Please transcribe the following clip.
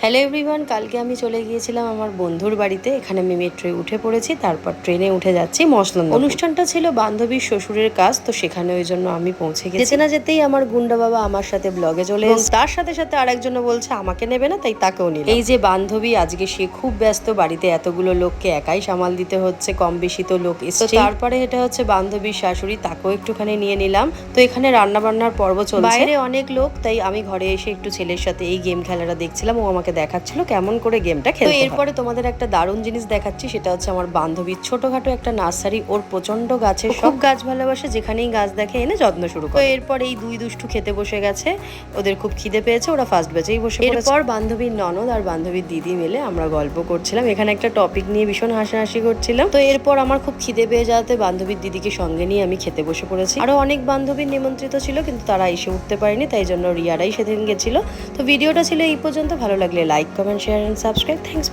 Hello everyone, কালকে আমি চলে গিয়েছিলাম আমার বন্ধুর বাড়িতে। এখানে আমি মেট্রোয় উঠে পড়েছি, তারপর ট্রেনে উঠে যাচ্ছি মসলন্দপুর। অনুষ্ঠানটা ছিল বান্ধবীর শ্বশুরের কাজ, তো সেখানে ওই জন্য আমি পৌঁছে গেছি। যেতে না যেতেই আমার গুন্ডা বাবা আমার সাথে ব্লগে চলে এসেছে। তার সাথে সাথে আরেকজনও বলছে আমাকে নেবে না, তাই তাকেও নিলাম। এই যে বান্ধবী, আজকে সে খুব ব্যস্ত, বাড়িতে এতগুলো লোককে একাই সামাল দিতে হচ্ছে, কম বেশি তো লোক এসেছে। তারপরে এটা হচ্ছে বান্ধবীর শাশুড়ি, তাকেও একটুখানি নিয়ে নিলাম। তো এখানে রান্না বান্নার পর্ব চলছে, বাইরে অনেক লোক, তাই আমি ঘরে এসে একটু ছেলের সাথে এই গেম খেলাটা দেখছিলাম। ও আমাকে দেখাচ্ছিল কেমন করে গেমটা খেলতে হয়। তো এরপরে তোমাদের একটা দারুণ জিনিস দেখাচ্ছি, সেটা হচ্ছে আমার বান্ধবীর ছোটখাটো একটা নার্সারি। ওর প্রচন্ড গাছের খুব গাছ ভালোবাসে, যেখানেই গাছ দেখে এনে যত্ন শুরু করে। তো এরপর এই দুই দুষ্টু খেতে বসে গেছে, ওদের খুব খিদে পেয়েছে, ওরা ফার্স্ট ব্যাচেই বসে পড়েছে। এরপর বান্ধবীর ননদ আর বান্ধবীর দিদি মিলে আমরা গল্প করছিলাম, এখানে একটা টপিক নিয়ে ভীষণ হাসাহাসি করছিলাম। তো এরপর আমার খুব খিদে পেয়ে যাওয়াতে বান্ধবীর দিদিকে সঙ্গে নিয়ে আমি খেতে বসে পড়েছি। আরো অনেক বান্ধবীর নিমন্ত্রিত ছিল, কিন্তু তারা এসে উঠতে পারেনি, তাই জন্য রিয়ারাই সেদিন গেছিল। তো ভিডিওটা ছিল এই পর্যন্ত। ভালো লাগলে like, comment, share and subscribe. Thanks.